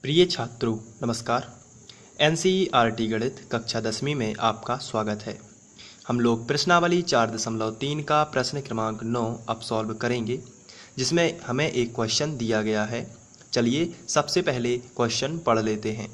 प्रिय छात्रों नमस्कार। एनसीईआरटी गणित कक्षा 10वीं में आपका स्वागत है। हम लोग प्रश्नावली 4.3 का प्रश्न क्रमांक 9 अब सॉल्व करेंगे, जिसमें हमें एक क्वेश्चन दिया गया है। चलिए सबसे पहले क्वेश्चन पढ़ लेते हैं।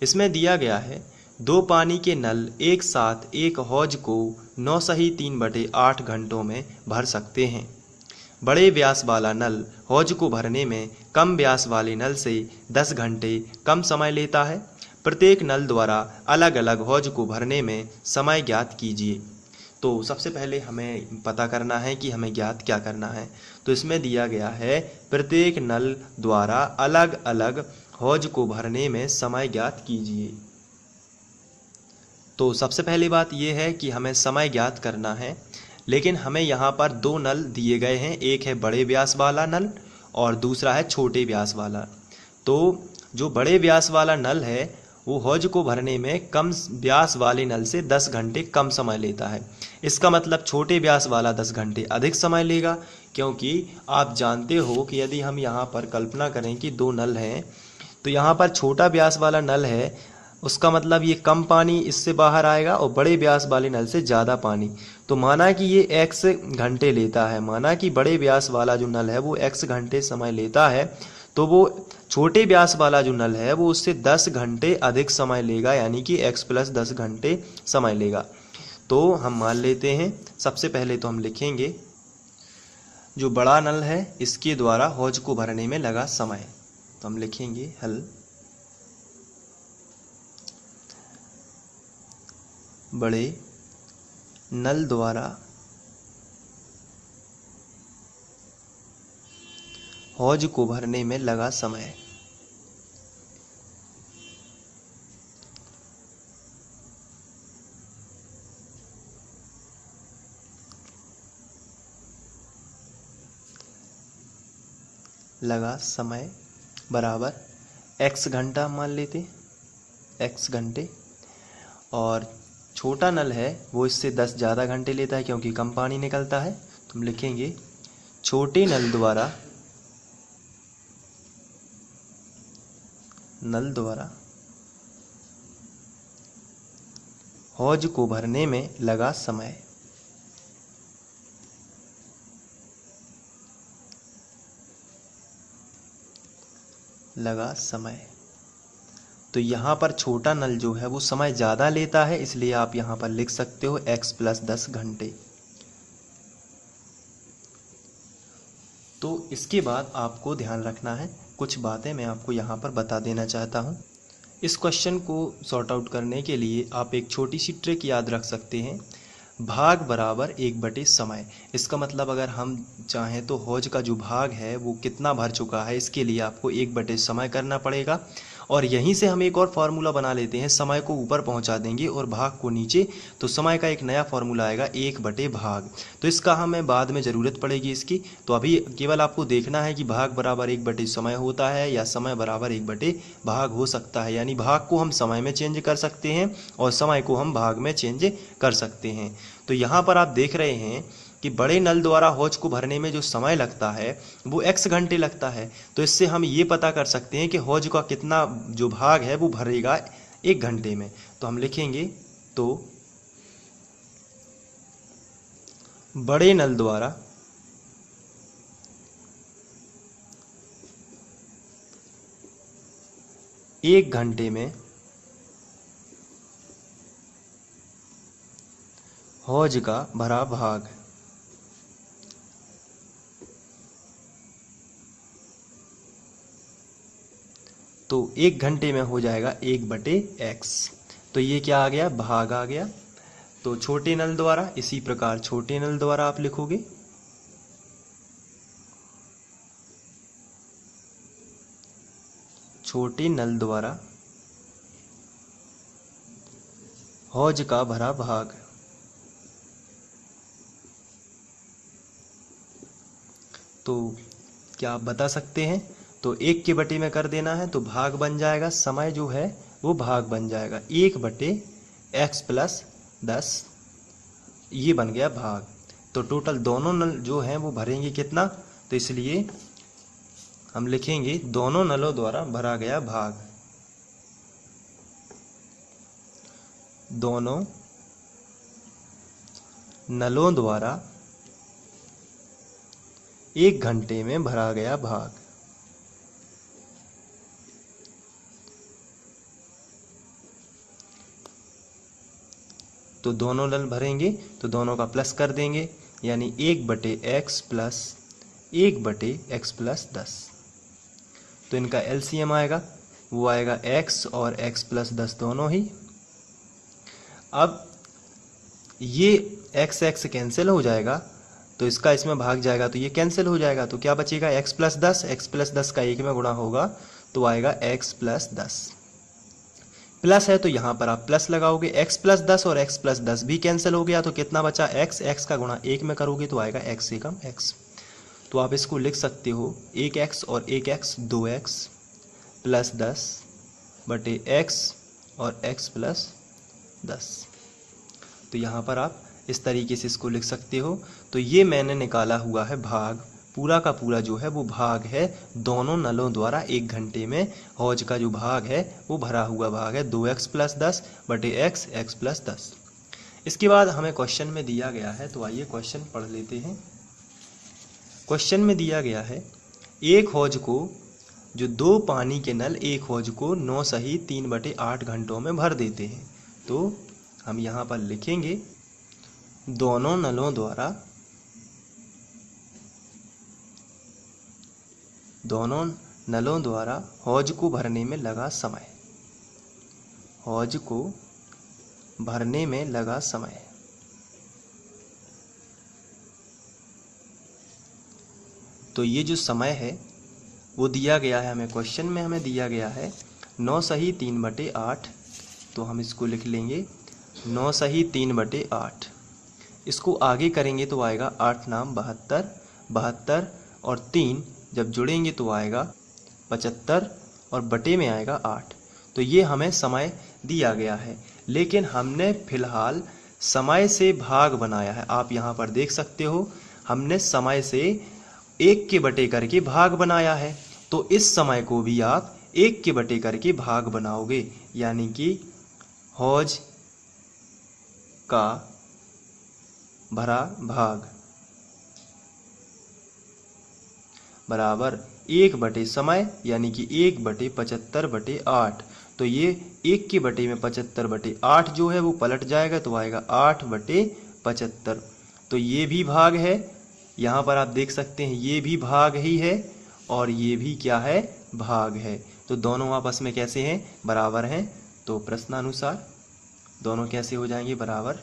इसमें दिया गया है, दो पानी के नल एक साथ एक हौज को 9 सही 3/8 घंटों में भर सकते हैं। बड़े व्यास वाला नल हौज को भरने में कम व्यास वाले नल से 10 घंटे कम समय लेता है। प्रत्येक नल द्वारा अलग अलग हौज को भरने में समय ज्ञात कीजिए। तो सबसे पहले हमें पता करना है कि हमें ज्ञात क्या करना है। तो इसमें दिया गया है, प्रत्येक नल द्वारा अलग अलग हौज को भरने में समय ज्ञात कीजिए। तो सबसे पहली बात यह है कि हमें समय ज्ञात करना है, लेकिन हमें यहाँ पर दो नल दिए गए हैं। एक है बड़े व्यास वाला नल और दूसरा है छोटे व्यास वाला। तो जो बड़े व्यास वाला नल है वो हौज को भरने में कम व्यास वाले नल से 10 घंटे कम समय लेता है। इसका मतलब छोटे व्यास वाला 10 घंटे अधिक समय लेगा, क्योंकि आप जानते हो कि यदि हम यहाँ पर कल्पना करें कि दो नल हैं, तो यहाँ पर छोटा व्यास वाला नल है, उसका मतलब ये कम पानी इससे बाहर आएगा और बड़े व्यास वाले नल से ज़्यादा पानी। तो माना कि ये x घंटे लेता है, माना कि बड़े व्यास वाला जो नल है वो x घंटे समय लेता है, तो वो छोटे व्यास वाला जो नल है वो उससे 10 घंटे अधिक समय लेगा, यानी कि x + 10 घंटे समय लेगा। तो हम मान लेते हैं, सबसे पहले तो हम लिखेंगे जो बड़ा नल है इसके द्वारा हौज को भरने में लगा समय। तो हम लिखेंगे हल, बड़े नल द्वारा हौज को भरने में लगा समय। लगा समय बराबर x घंटा मान लेते, x घंटे। और छोटा नल है वो इससे 10 ज़्यादा घंटे लेता है, क्योंकि कम पानी निकलता है। तो हम लिखेंगे छोटे नल द्वारा हौज को भरने में लगा समय। लगा समय। तो यहाँ पर छोटा नल जो है वो समय ज़्यादा लेता है, इसलिए आप यहाँ पर लिख सकते हो x + 10 घंटे। तो इसके बाद आपको ध्यान रखना है, कुछ बातें मैं आपको यहाँ पर बता देना चाहता हूँ। इस क्वेश्चन को सॉर्ट आउट करने के लिए आप एक छोटी सी ट्रिक याद रख सकते हैं, भाग बराबर 1/समय। इसका मतलब अगर हम चाहें तो हौज का जो भाग है वो कितना भर चुका है, इसके लिए आपको 1/समय करना पड़ेगा। और यहीं से हम एक और फार्मूला बना लेते हैं, समय को ऊपर पहुंचा देंगे और भाग को नीचे, तो समय का एक नया फार्मूला आएगा 1/भाग। तो इसका हमें बाद में ज़रूरत पड़ेगी इसकी। तो अभी केवल आपको देखना है कि भाग बराबर 1/समय होता है या समय बराबर 1/भाग हो सकता है, यानी भाग को हम समय में चेंज कर सकते हैं और समय को हम भाग में चेंज कर सकते हैं। तो यहाँ पर आप देख रहे हैं कि बड़े नल द्वारा हौज को भरने में जो समय लगता है वो x घंटे लगता है। तो इससे हम ये पता कर सकते हैं कि हौज का कितना जो भाग है वो भरेगा 1 घंटे में। तो हम लिखेंगे, तो बड़े नल द्वारा एक घंटे में हौज का भरा भाग। तो 1 घंटे में हो जाएगा 1/x। तो ये क्या आ गया, भाग आ गया। तो छोटे नल द्वारा, इसी प्रकार छोटे नल द्वारा आप लिखोगे छोटे नल द्वारा हौज का भरा भाग। तो क्या आप बता सकते हैं, तो 1 के बटे में कर देना है तो भाग बन जाएगा, समय जो है वो भाग बन जाएगा 1/x + 10, ये बन गया भाग। तो टोटल दोनों नल जो हैं वो भरेंगे कितना, तो इसलिए हम लिखेंगे दोनों नलों द्वारा भरा गया भाग। दोनों नलों द्वारा 1 घंटे में भरा गया भाग। तो दोनों नल भरेंगे तो दोनों का प्लस कर देंगे, यानी 1/x प्लस 1/x+10। तो इनका एलसीएम आएगा, वो आएगा x और x+10 दोनों ही। अब ये x कैंसिल हो जाएगा तो इसका इसमें भाग जाएगा तो ये कैंसिल हो जाएगा, तो क्या बचेगा x+10। x+10 का 1 में गुणा होगा तो आएगा x+10। प्लस है तो यहाँ पर आप प्लस लगाओगे, x+10 और x+10 भी कैंसिल हो गया तो कितना बचा x का गुणा 1 में करोगे तो आएगा x एकम x। तो आप इसको लिख सकते हो 1x और 1x 2x प्लस 10 बटे x और x+10। तो यहाँ पर आप इस तरीके से इसको लिख सकते हो। तो ये मैंने निकाला हुआ है भाग, पूरा का पूरा जो है वो भाग है दोनों नलों द्वारा 1 घंटे में। हौज का जो भाग है वो भरा हुआ भाग है 2x + 10 बटे x + 10। इसके बाद हमें क्वेश्चन में दिया गया है, तो आइए क्वेश्चन पढ़ लेते हैं। क्वेश्चन में दिया गया है एक हौज को, जो 2 पानी के नल एक हौज को 9 सही 3/8 घंटों में भर देते हैं। तो हम यहाँ पर लिखेंगे दोनों नलों द्वारा हौज को भरने में लगा समय। हौज को भरने में लगा समय। तो ये जो समय है वो दिया गया है हमें, क्वेश्चन में हमें दिया गया है 9 सही 3/8। तो हम इसको लिख लेंगे 9 सही 3/8। इसको आगे करेंगे तो आएगा 8 नाम 72, 72 और 3 जब जुड़ेंगे तो आएगा 75 और बटे में आएगा 8। तो ये हमें समय दिया गया है, लेकिन हमने फिलहाल समय से भाग बनाया है। आप यहाँ पर देख सकते हो हमने समय से 1 के बटे करके भाग बनाया है। तो इस समय को भी आप 1 के बटे करके भाग बनाओगे, यानी कि हौज का भरा भाग बराबर 1 बटे समय, यानी कि 1/75/8। तो ये 1 के बटे में 75/8 जो है वो पलट जाएगा तो आएगा 8/75। तो ये भी भाग है, यहाँ पर आप देख सकते हैं ये भी भाग ही है और ये भी क्या है, भाग है। तो दोनों आपस में कैसे हैं, बराबर हैं। तो प्रश्नानुसार दोनों कैसे हो जाएंगे, बराबर।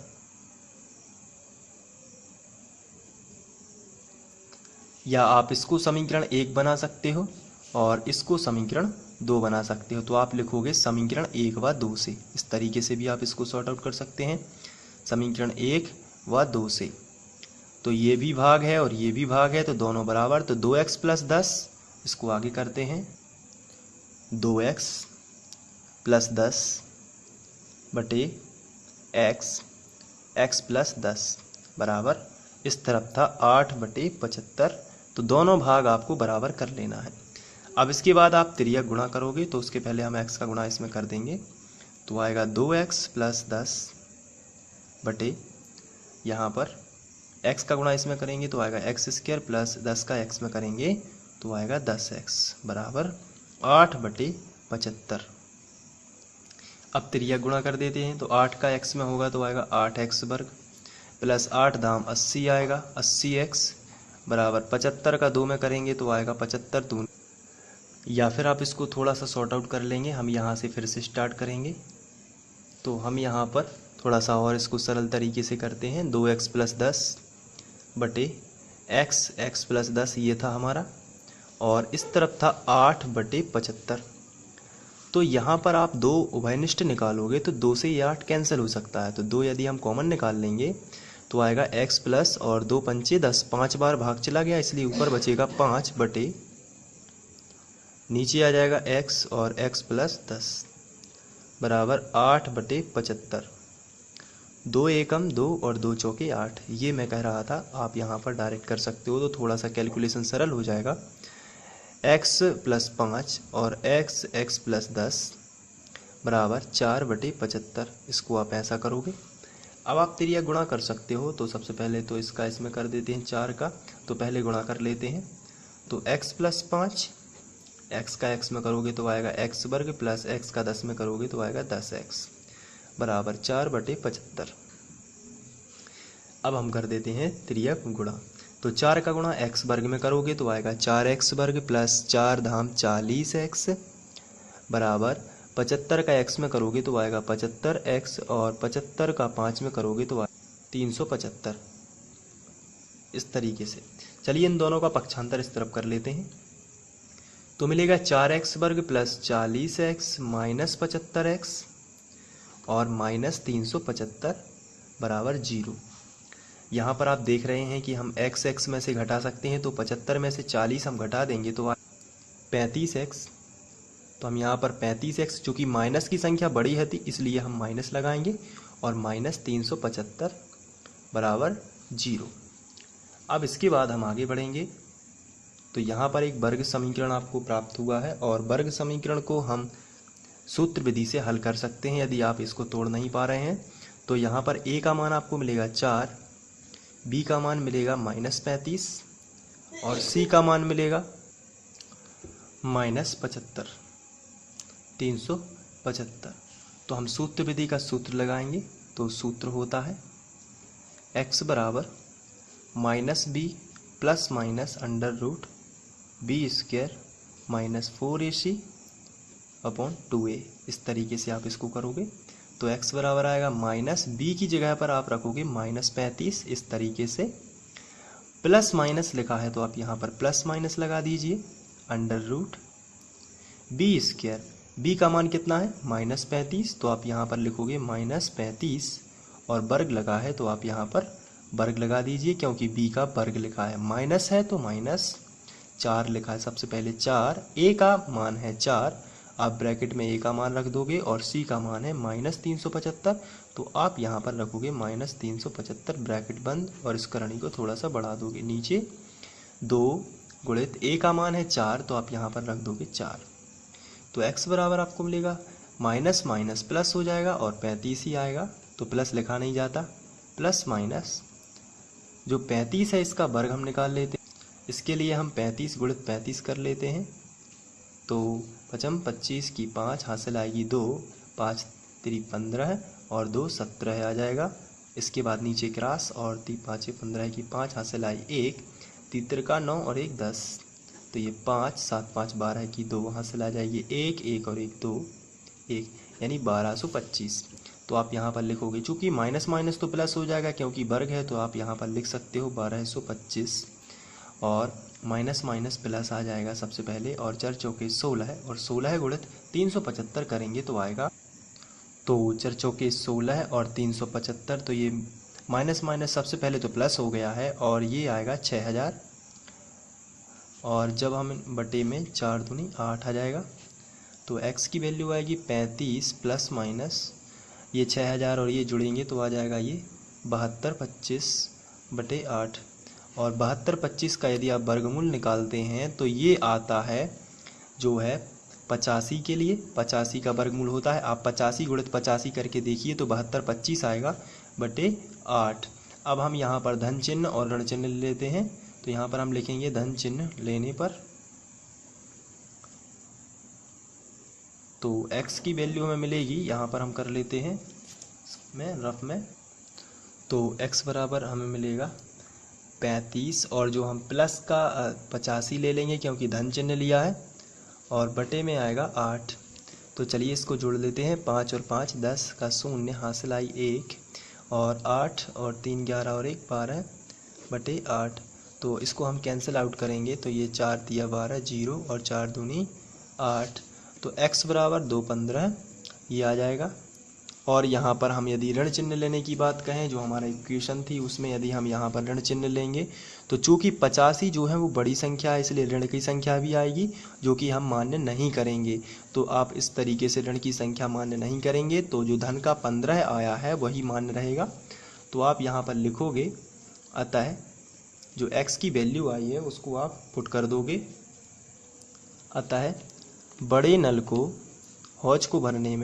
या आप इसको समीकरण 1 बना सकते हो और इसको समीकरण 2 बना सकते हो। तो आप लिखोगे समीकरण 1 व 2 से। इस तरीके से भी आप इसको सॉर्ट आउट कर सकते हैं, समीकरण 1 व 2 से। तो ये भी भाग है और ये भी भाग है, तो दोनों बराबर। तो 2x + 10, इसको आगे करते हैं 2x + 10 बटे x + 10 बराबर, इस तरफ था 8/75। तो दोनों भाग आपको बराबर कर लेना है। अब इसके बाद आप तिर्यक गुणा करोगे तो उसके पहले हम x का गुणा इसमें कर देंगे। तो आएगा 2x + 10 बटे, यहाँ पर x का गुणा इसमें करेंगे तो आएगा x² + 10 का x में करेंगे तो आएगा 10x बराबर 8/75। अब तिर्यक गुणा कर देते हैं। तो 8 का x में होगा तो आएगा 8x² प्लस 8 दाम 80 आएगा, 80x बराबर 75 का 2 में करेंगे तो आएगा 75 दूनी। या फिर आप इसको थोड़ा सा सॉर्ट आउट कर लेंगे, हम यहाँ से फिर से स्टार्ट करेंगे। तो हम यहाँ पर थोड़ा सा और इसको सरल तरीके से करते हैं। 2x + 10 बटे x + 10 ये था हमारा, और इस तरफ था 8/75। तो यहाँ पर आप 2 उभयनिष्ठ निकालोगे तो 2 से ये 8 कैंसिल हो सकता है। तो 2 यदि हम कॉमन निकाल लेंगे तो आएगा x प्लस और 2 पंचे 10, 5 बार भाग चला गया इसलिए ऊपर बचेगा 5 बटे, नीचे आ जाएगा x और x + 10 बराबर 8/75। 2 एकम 2 और 2 चौके 8, ये मैं कह रहा था। आप यहाँ पर डायरेक्ट कर सकते हो तो थोड़ा सा कैलकुलेशन सरल हो जाएगा। x प्लस 5 और x प्लस 10 बराबर 4/75। इसको आप ऐसा करोगे। अब आप तिर्यक गुणा कर सकते हो, तो सबसे पहले तो इसका इसमें कर देते हैं 4 का, तो पहले गुणा कर लेते हैं। तो x प्लस 5, x का x में करोगे तो आएगा x वर्ग, प्लस x का 10 में करोगे तो आएगा 10x बराबर 4/75। अब हम कर देते हैं तिर्यक गुणा। तो 4 का गुणा x वर्ग में करोगे तो आएगा 4x वर्ग प्लस 4 धाम 40x बराबर 75 का x में करोगे तो आएगा 75x और 75 का 5 में करोगे तो आएगा 375। इस तरीके से चलिए इन दोनों का पक्षांतर इस तरफ कर लेते हैं। तो मिलेगा 4x वर्ग प्लस 40x माइनस 75x और माइनस 375 बराबर 0। यहाँ पर आप देख रहे हैं कि हम x में से घटा सकते हैं, तो 75 में से 40 हम घटा देंगे तो 35x। तो हम यहाँ पर 35x, चूँकि माइनस की संख्या बड़ी है थी इसलिए हम माइनस लगाएंगे, और माइनस 375 बराबर 0। अब इसके बाद हम आगे बढ़ेंगे। तो यहाँ पर एक वर्ग समीकरण आपको प्राप्त हुआ है, और वर्ग समीकरण को हम सूत्र विधि से हल कर सकते हैं यदि आप इसको तोड़ नहीं पा रहे हैं। तो यहाँ पर a का मान आपको मिलेगा 4, b का मान मिलेगा -35 और c का मान मिलेगा -75, 375। तो हम सूत्र विधि का सूत्र लगाएंगे। तो सूत्र होता है x बराबर -b plus minus under root b² minus 4ac upon 2a। इस तरीके से आप इसको करोगे तो x बराबर आएगा -b की जगह पर आप रखोगे -35। इस तरीके से प्लस माइनस लिखा है तो आप यहाँ पर प्लस माइनस लगा दीजिए, अंडर रूट b²। b का मान कितना है -35, तो आप यहाँ पर लिखोगे -35 और वर्ग लगा है तो आप यहाँ पर वर्ग लगा दीजिए, क्योंकि b का वर्ग लिखा है, माइनस है तो -4 लिखा है। सबसे पहले 4, a का मान है 4, आप ब्रैकेट में a का मान रख दोगे और c का मान है -375, तो आप यहाँ पर रखोगे -375 ब्रैकेट बंद, और इस करणी को थोड़ा सा बढ़ा दोगे। नीचे 2 गुणित a का मान है 4, तो आप यहाँ पर रख दोगे 4। तो x बराबर आपको मिलेगा माइनस माइनस प्लस हो जाएगा और 35 ही आएगा, तो प्लस लिखा नहीं जाता, प्लस माइनस जो 35 है इसका वर्ग हम निकाल लेते हैं। इसके लिए हम 35 गुणित 35 कर लेते हैं। तो 25 की 5 हासिल आएगी 2, 5 3 15 और 2 17 आ जाएगा। इसके बाद नीचे क्रॉस और 5 15 की 5 हासिल आई 1, 3 का 9 और 1 10, तो ये 5 7 5 12 की 2 हासिल आ जाएगी 1 1 और 1 2 1, यानी 1225। तो आप यहाँ पर लिखोगे, चूँकि माइनस माइनस तो प्लस हो जाएगा क्योंकि वर्ग है, तो आप यहाँ पर लिख सकते हो 1225 और माइनस माइनस प्लस आ जाएगा सबसे पहले, और 4 चौके 16 और 16 गुणित 375 करेंगे तो आएगा, तो 4 चौके 16 और 375, तो ये माइनस माइनस सबसे पहले तो प्लस हो गया है और ये आएगा 6000, और जब हम बटे में 4 दूनी 8 आ जाएगा, तो x की वैल्यू आएगी 35 प्लस माइनस ये 6000 और ये जुड़ेंगे तो आ जाएगा ये 7225/8, और 7225 का यदि आप वर्गमूल निकालते हैं तो ये आता है जो है 85 के लिए, 85 का वर्गमूल होता है, आप 85 गुणित 85 करके देखिए तो 7225 आएगा बटे 8। अब हम यहाँ पर धन चिन्ह और ऋण चिन्ह ले लेते हैं। तो यहाँ पर हम लिखेंगे धन चिन्ह लेने पर, तो x की वैल्यू हमें मिलेगी, यहाँ पर हम कर लेते हैं में रफ में, तो x बराबर हमें मिलेगा 35 और जो हम प्लस का 85 ले लेंगे क्योंकि धन चिन्ह लिया है, और बटे में आएगा 8। तो चलिए इसको जोड़ लेते हैं, 5 और 5 10 का 0 हासिल आई 1 और 8 और 3 11 और 1 12/8। तो इसको हम कैंसिल आउट करेंगे तो ये 4 दिया 12 0 और 4 दूनी 8, तो x बराबर 2 15 ये आ जाएगा। और यहाँ पर हम यदि ऋण चिन्ह लेने की बात कहें, जो हमारा इक्वेशन थी उसमें यदि हम यहाँ पर ऋण चिन्ह लेंगे तो चूँकि 85 जो है वो बड़ी संख्या है, इसलिए ऋण की संख्या भी आएगी जो कि हम मान्य नहीं करेंगे। तो आप इस तरीके से ऋण की संख्या मान्य नहीं करेंगे तो जो धन का 15 आया है वही मान्य रहेगा। तो आप यहाँ पर लिखोगे, अतः जो x की वैल्यू आई है उसको आप पुट कर दोगे अतः बड़े नल को हौज को भरने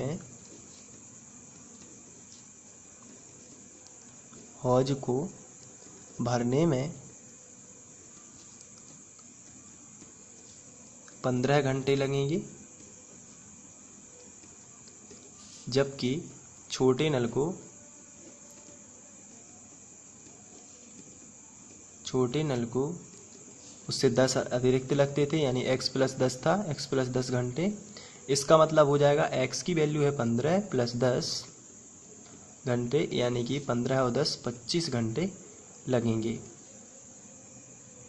में 15 घंटे लगेंगे, जबकि छोटे नल को उससे 10 अतिरिक्त लगते थे, यानी x + 10 था, x + 10 घंटे। इसका मतलब हो जाएगा x की वैल्यू है 15 + 10 घंटे, यानी कि 15 और 10 25 घंटे लगेंगे।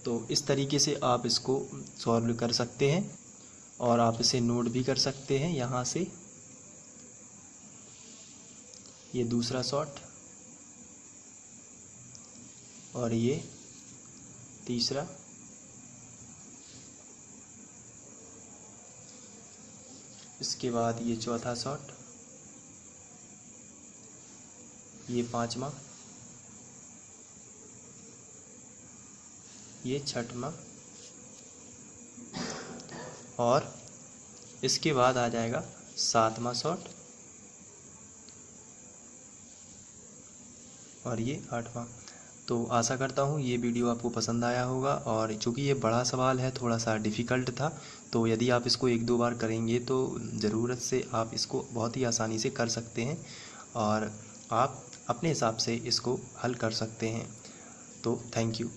तो इस तरीके से आप इसको सॉल्व कर सकते हैं और आप इसे नोट भी कर सकते हैं। यहाँ से ये दूसरा शॉट और ये तीसरा, इसके बाद ये चौथा शॉट, ये पांचवा, ये छठवां और इसके बाद आ जाएगा सातवां शॉट और ये आठवां। तो आशा करता हूँ ये वीडियो आपको पसंद आया होगा, और चूँकि ये बड़ा सवाल है, थोड़ा सा डिफ़िकल्ट था, तो यदि आप इसको 1-2 बार करेंगे तो ज़रूरत से आप इसको बहुत ही आसानी से कर सकते हैं और आप अपने हिसाब से इसको हल कर सकते हैं। तो थैंक यू।